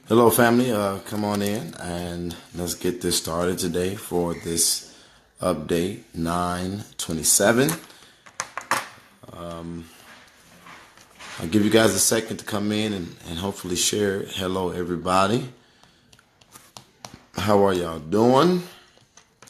Hello, family. Come on in and let's get this started today for this update 9/27. I'll give you guys a second to come in and hopefully share. Hello, everybody. How are y'all doing?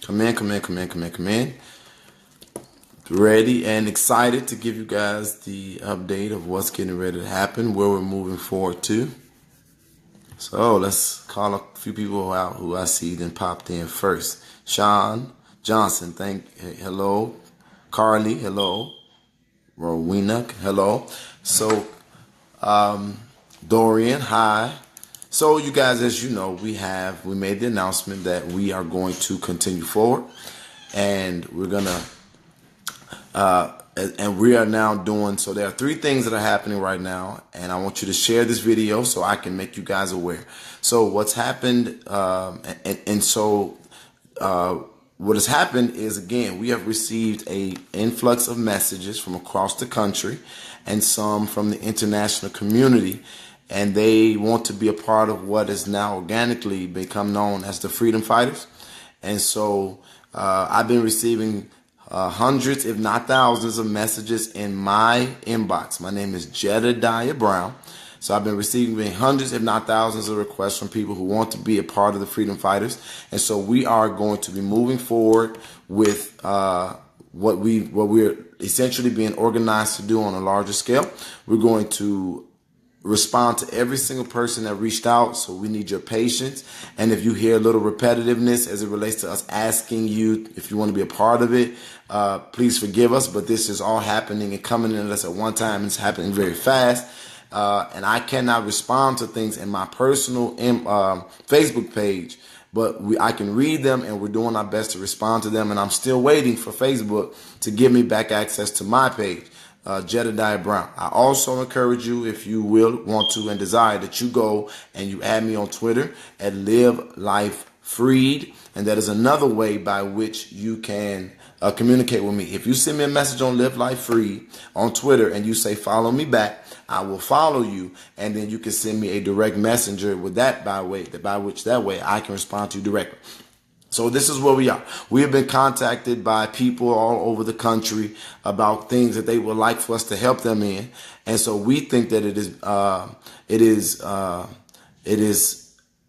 Come in. Ready and excited to give you guys the update of what's getting ready to happen, where we're moving forward to. So let's call a few people out who I see then popped in first. Sean Johnson, hello. Carly, hello. Rowena, hello. So Dorian, hi. So you guys, as you know, we made the announcement that we are going to continue forward, and we're gonna and we are now doing, so there are three things that are happening right now, and I want you to share this video so I can make you guys aware. So what's happened, what has happened is, again, we have received a influx of messages from across the country and some from the international community, and they want to be a part of what has now organically become known as the Freedom Fighters. And so I've been receiving hundreds, if not thousands, of messages in my inbox. My name is Jedidah Brown. So I've been receiving hundreds, if not thousands, of requests from people who want to be a part of the Freedom Fighters. And so we are going to be moving forward with what we're essentially being organized to do on a larger scale. We're going to respond to every single person that reached out, so we need your patience. And if you hear a little repetitiveness as it relates to us asking you if you want to be a part of it, please forgive us, but this is all happening and coming in at us at one time. It's happening very fast, and I cannot respond to things in my personal Facebook page, but I can read them, and we're doing our best to respond to them, and I'm still waiting for Facebook to give me back access to my page. Jedidah Brown. I also encourage you, if you will, want to, and desire, that you go and you add me on Twitter at Live Life Freed, and that is another way by which you can communicate with me. If you send me a message on Live Life Freed on Twitter and you say follow me back, I will follow you, and then you can send me a direct messenger with that by way I can respond to you directly. So this is where we are. We have been contacted by people all over the country about things that they would like for us to help them in, and so we think that it is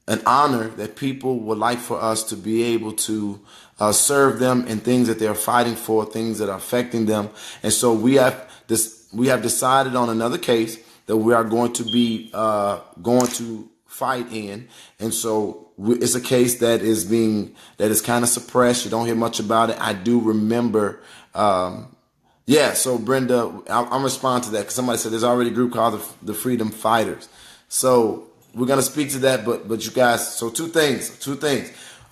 an honor that people would like for us to be able to serve them in things that they're fighting for, things that are affecting them. And so we have decided on another case that we are going to be going to fight in, and so it's a case that is kind of suppressed. You don't hear much about it. I do remember, so Brenda, I'm responding to that because somebody said there's already a group called the Freedom Fighters. So we're gonna speak to that, but you guys, so two things.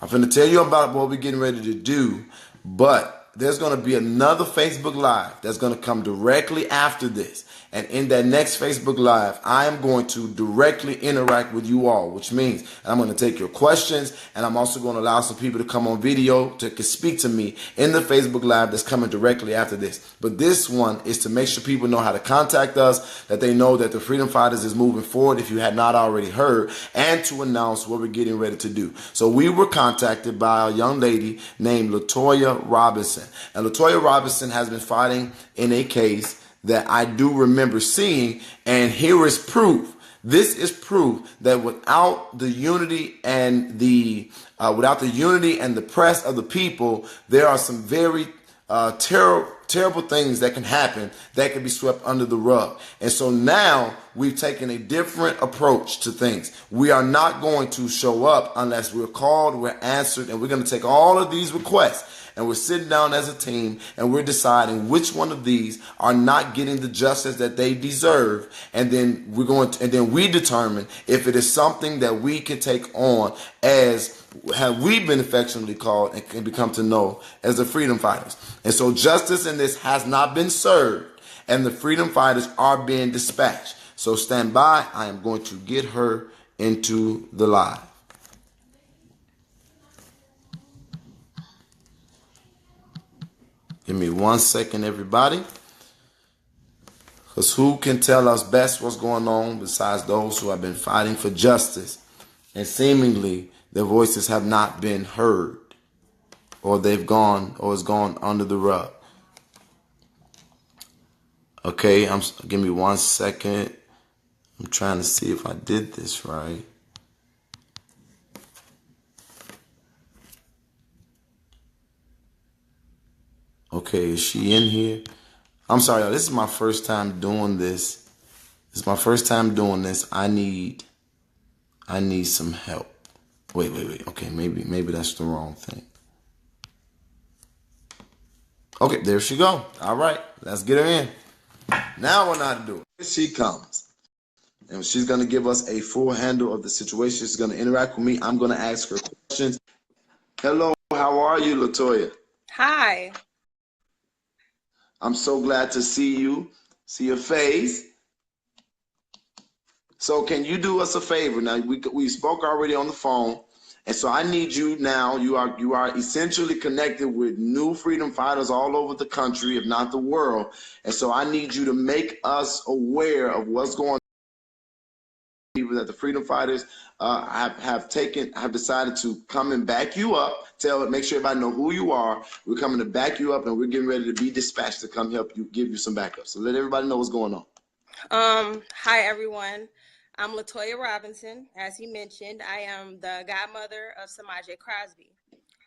I'm gonna tell you about what we're getting ready to do, but there's gonna be another Facebook Live that's gonna come directly after this. And in that next Facebook Live, I am going to directly interact with you all, which means I'm going to take your questions, and I'm also going to allow some people to come on video to speak to me in the Facebook Live that's coming directly after this. But this one is to make sure people know how to contact us, that they know that the Freedom Fighters is moving forward, if you had not already heard, and to announce what we're getting ready to do. So we were contacted by a young lady named Latoya Robinson. And Latoya Robinson has been fighting in a case that I do remember seeing, and here is proof. This is proof that without the unity and the press of the people, there are some very terrible things that can happen that can be swept under the rug. And so now we've taken a different approach to things. We are not going to show up unless we're called, we're answered, and we're going to take all of these requests. And we're sitting down as a team, and we're deciding which one of these are not getting the justice that they deserve. And then we determine if it is something that we can take on as have we been affectionately called and can become to know as the Freedom Fighters. And so justice in this has not been served, and the Freedom Fighters are being dispatched. So stand by. I am going to get her into the live. Give me 1 second, everybody. Because who can tell us best what's going on besides those who have been fighting for justice and seemingly their voices have not been heard, or they've gone, or it's gone under the rug. Okay, give me 1 second. I'm trying to see if I did this right. Okay, is she in here? I'm sorry, y'all. This is my first time doing this. I need some help. Wait. Okay, maybe that's the wrong thing. Okay, there she go. All right, let's get her in. Now I know how to do it. Here she comes. And she's going to give us a full handle of the situation. She's going to interact with me. I'm going to ask her questions. Hello, how are you, LaToya? Hi. I'm so glad to see you, see your face. So can you do us a favor? Now, we spoke already on the phone. And so I need you now. You are essentially connected with new freedom fighters all over the country, if not the world. And so I need you to make us aware of what's going on. People that the freedom fighters have decided to come and back you up. Make sure everybody know who you are. We're coming to back you up, and we're getting ready to be dispatched to come help you, give you some backup. So let everybody know what's going on. Hi everyone. I'm LaToya Robinson. As he mentioned, I am the godmother of Semaj Crosby.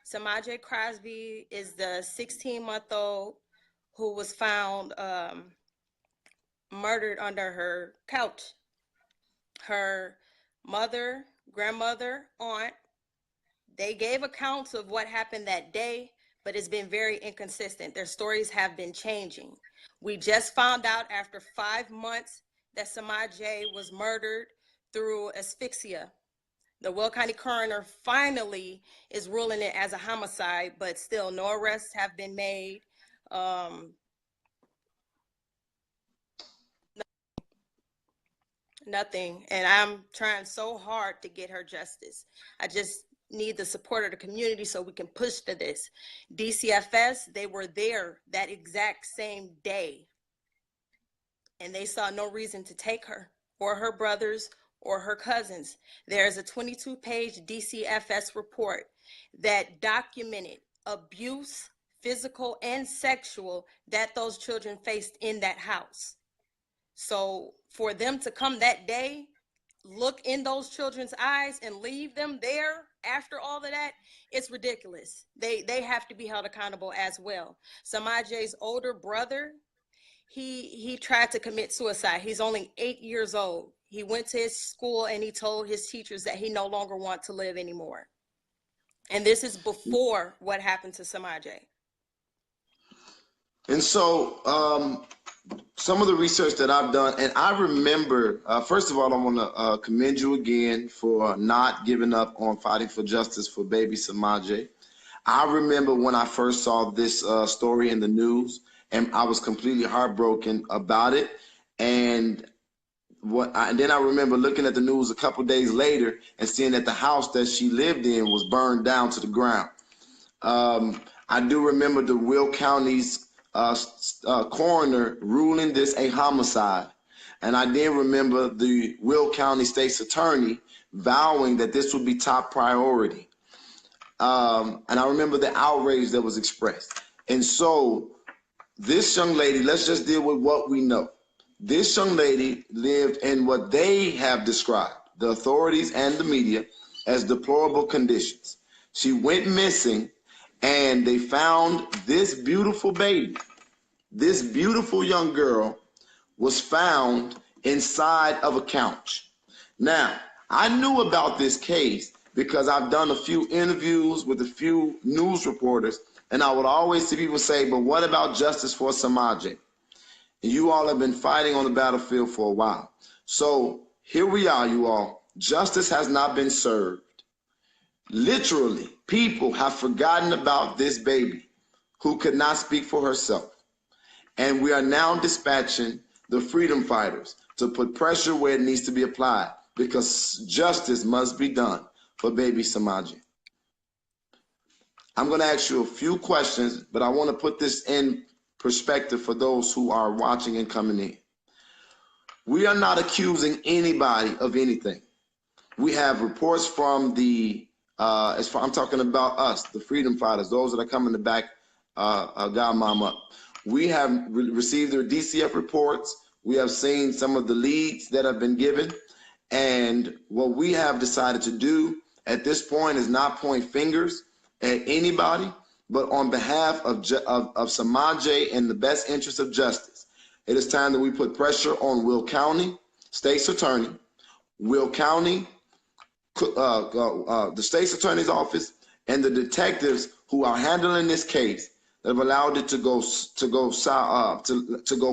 Semaj Crosby is the 16-month-old who was found murdered under her couch. Her mother, grandmother, aunt, they gave accounts of what happened that day, but it's been very inconsistent. Their stories have been changing. We just found out after 5 months that Semaj was murdered through asphyxia. The Will County coroner finally is ruling it as a homicide, but still no arrests have been made. Nothing. And I'm trying so hard to get her justice. I just need the support of the community so we can push to this. DCFS, they were there that exact same day, and they saw no reason to take her or her brothers or her cousins. There's a 22-page DCFS report that documented abuse, physical and sexual, that those children faced in that house. So for them to come that day, look in those children's eyes and leave them there after all of that, it's ridiculous. They have to be held accountable as well. Semaj's older brother, he tried to commit suicide. He's only 8 years old. He went to his school and he told his teachers that he no longer wants to live anymore. And this is before what happened to Semaj. And so some of the research that I've done, and I remember, first of all, I want to commend you again for not giving up on fighting for justice for baby Semaj. I remember when I first saw this story in the news, and I was completely heartbroken about it. And then I remember looking at the news a couple days later and seeing that the house that she lived in was burned down to the ground. I do remember the Will County's coroner ruling this a homicide. And I then remember the Will County State's attorney vowing that this would be top priority. And I remember the outrage that was expressed. And so this young lady, let's just deal with what we know. This young lady lived in what they have described, the authorities and the media, as deplorable conditions. She went missing, and they found this beautiful baby. This beautiful young girl was found inside of a couch. Now, I knew about this case because I've done a few interviews with a few news reporters, and I would always see people say, but what about justice for Semaj? And you all have been fighting on the battlefield for a while. So here we are, you all. Justice has not been served. Literally, people have forgotten about this baby who could not speak for herself. And we are now dispatching the freedom fighters to put pressure where it needs to be applied, because justice must be done for baby Semaj. I'm going to ask you a few questions, but I want to put this in perspective for those who are watching and coming in. We are not accusing anybody of anything. we have reports from the, I'm talking about us, the freedom fighters, those that are coming to back Godmom up. We have received their DCF reports. We have seen some of the leads that have been given. And what we have decided to do at this point is not point fingers at anybody, but on behalf of Semaj and the best interest of justice, it is time that we put pressure on Will County, State's Attorney, Will County, the State's Attorney's Office, and the detectives who are handling this case that have allowed it to go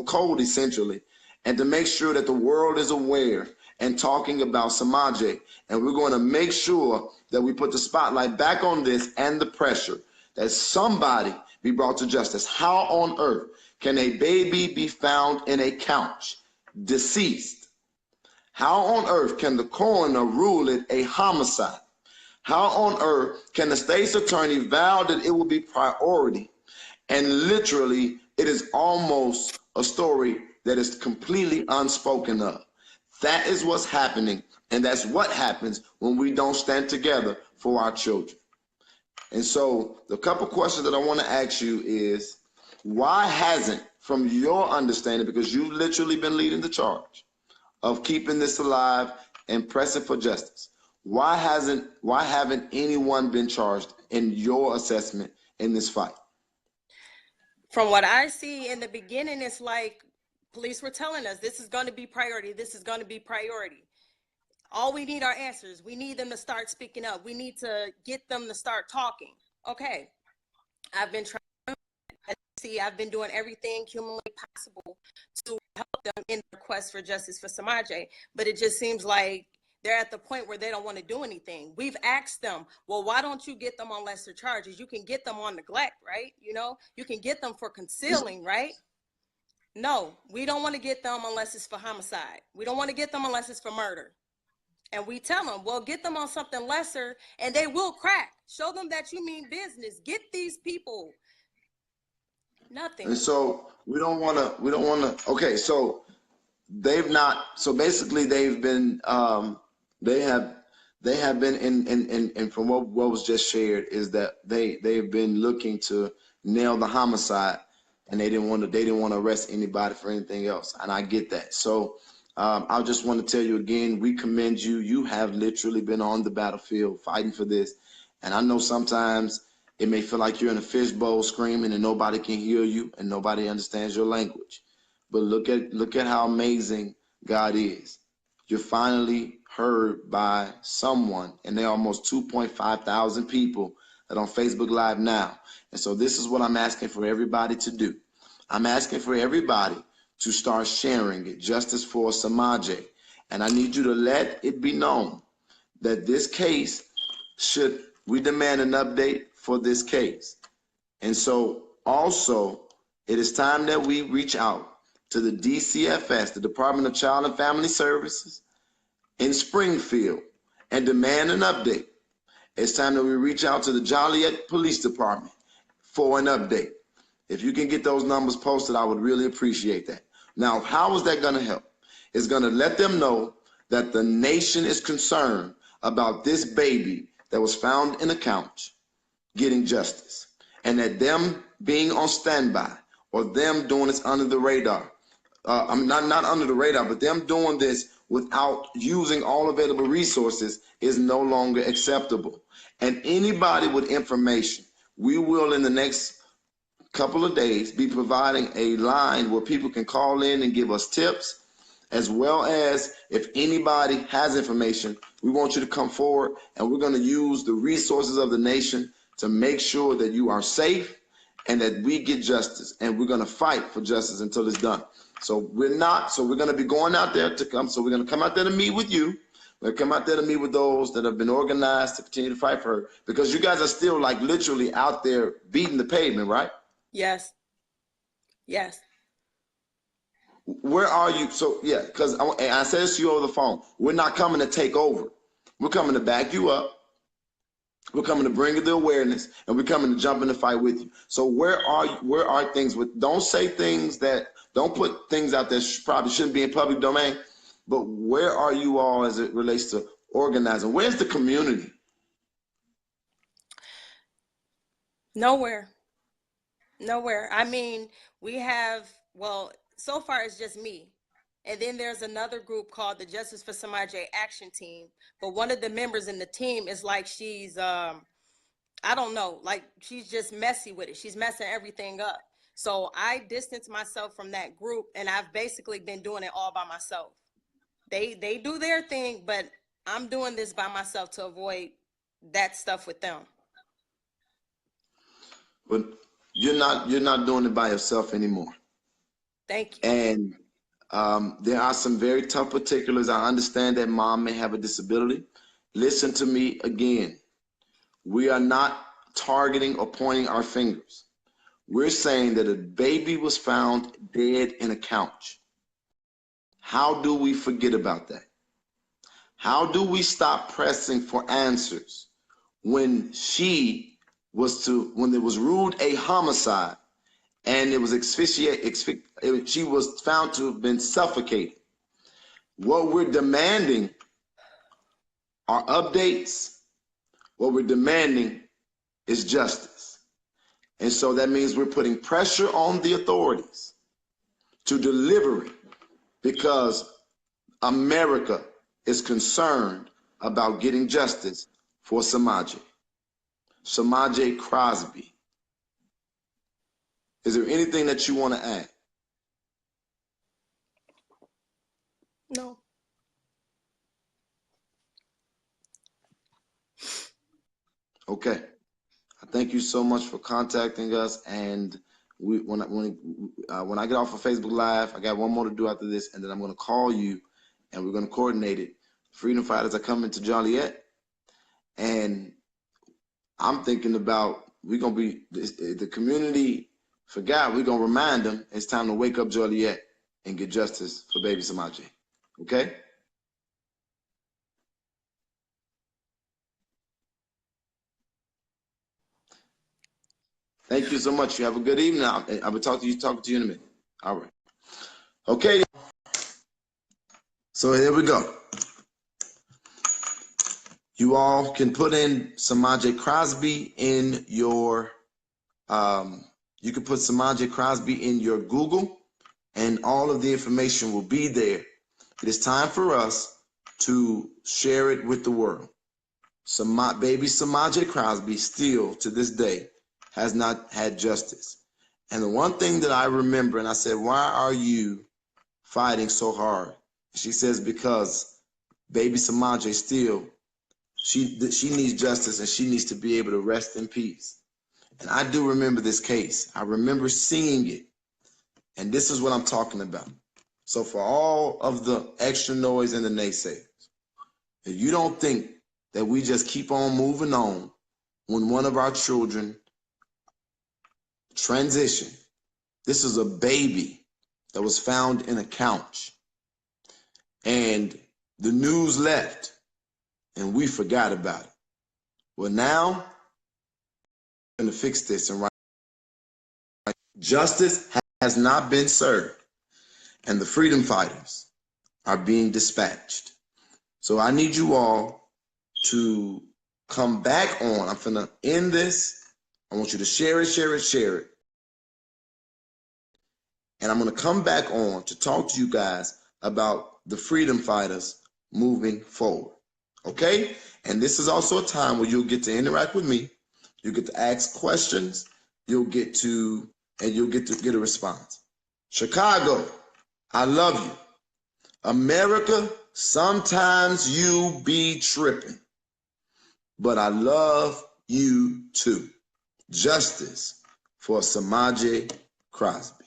cold, essentially, and to make sure that the world is aware and talking about Semaj. And we're going to make sure that we put the spotlight back on this and the pressure that somebody be brought to justice. How on earth can a baby be found in a couch, deceased? How on earth can the coroner rule it a homicide? How on earth can the state's attorney vow that it will be priority? And literally, it is almost a story that is completely unspoken of. That is what's happening, and that's what happens when we don't stand together for our children. And so the couple questions that I want to ask you is, why hasn't, from your understanding, because you've literally been leading the charge of keeping this alive and pressing for justice, why haven't anyone been charged in your assessment in this fight? From what I see in the beginning, it's like police were telling us this is going to be priority. This is going to be priority. All we need are answers. We need them to start speaking up. We need to get them to start talking. Okay. I've been trying to see, I've been doing everything humanly possible to help them in the quest for justice for Semaj, but it just seems like they're at the point where they don't want to do anything. We've asked them, well, why don't you get them on lesser charges? You can get them on neglect, right? You know, you can get them for concealing, right? No, we don't want to get them unless it's for homicide. We don't want to get them unless it's for murder. And we tell them, well, get them on something lesser and they will crack. Show them that you mean business. Get these people. Nothing. And so we don't want to, okay, so they've not, so basically they've been, they have been in from what was just shared is that they've been looking to nail the homicide, and they didn't want to arrest anybody for anything else. And I get that. So I just want to tell you again, we commend you. You have literally been on the battlefield fighting for this. And I know sometimes it may feel like you're in a fishbowl screaming and nobody can hear you and nobody understands your language. But look at how amazing God is. You're finally heard by someone, and there are almost 2.5 thousand people that are on Facebook Live now. And so this is what I'm asking for everybody to do. I'm asking for everybody to start sharing it, justice for Semaj. And I need you to let it be known that this case we demand an update for this case. And so also, it is time that we reach out to the DCFS, the Department of Child and Family Services in Springfield, and demand an update. It's time that we reach out to the Joliet Police Department for an update. If you can get those numbers posted, I would really appreciate that. Now, how is that going to help? It's going to let them know that the nation is concerned about this baby that was found in a couch getting justice, and that them being on standby or them doing this under the radar, not under the radar, but them doing this without using all available resources is no longer acceptable. And anybody with information, we will in the next couple of days be providing a line where people can call in and give us tips, as well as if anybody has information, we want you to come forward, and we're going to use the resources of the nation to make sure that you are safe and that we get justice, and we're going to fight for justice until it's done. So we're going to be going out there to come. So we're going to come out there to meet with you. We're going to come out there to meet with those that have been organized to continue to fight for her, because you guys are still like literally out there beating the pavement, right? Yes. Yes. Where are you? So yeah, because I said this to you over the phone. We're not coming to take over. We're coming to back you up. We're coming to bring you the awareness, and we're coming to jump in the fight with you. So where are things with? Don't say things don't put things out that probably shouldn't be in public domain. But where are you all as it relates to organizing? Where's the community? Nowhere. Nowhere. I mean, we have, well, so far it's just me. And then there's another group called the Justice for Semaj Action Team. But one of the members in the team is like she's I don't know, like she's just messy with it. She's messing everything up. So I distanced myself from that group, and I've basically been doing it all by myself. They do their thing, but I'm doing this by myself to avoid that stuff with them. But you're not doing it by yourself anymore. Thank you. And there are some very tough particulars. I understand that mom may have a disability. Listen to me again. We are not targeting or pointing our fingers. We're saying that a baby was found dead in a couch. How do we forget about that? How do we stop pressing for answers when it was ruled a homicide and it was she was found to have been suffocated? What we're demanding are updates. What we're demanding is justice. And so that means we're putting pressure on the authorities to deliver it, because America is concerned about getting justice for Semaj Crosby. Is there anything that you want to add? No. Okay. Thank you so much for contacting us. And when I get off of Facebook Live, I got one more to do after this, and then I'm going to call you, and we're going to coordinate it. Freedom fighters are coming to Joliet, and I'm thinking about the community forgot. We're going to remind them it's time to wake up Joliet and get justice for baby Semaj. Okay? Thank you so much. You have a good evening. I will talk to you in a minute. All right. Okay. So here we go. You all can put in Semaj Crosby in your, you can put Semaj Crosby in your Google, and all of the information will be there. It is time for us to share it with the world. Baby Semaj Crosby still to this day has not had justice. And the one thing that I remember, and I said, why are you fighting so hard? She says, because baby Semaj still, she needs justice, and she needs to be able to rest in peace. And I do remember this case. I remember seeing it. And this is what I'm talking about. So for all of the extra noise and the naysayers, if you don't think that we just keep on moving on when one of our children transition, this is a baby that was found in a couch, and the news left and we forgot about it. Well, now we're going to fix this, and justice has not been served, and the freedom fighters are being dispatched. So I need you all to come back on. I'm finna end this. I want you to share it. And I'm going to come back on to talk to you guys about the freedom fighters moving forward. Okay? And this is also a time where you'll get to interact with me. You'll get to ask questions. You'll get to get a response. Chicago, I love you. America, sometimes you be tripping, but I love you too. Justice for Semaj Crosby.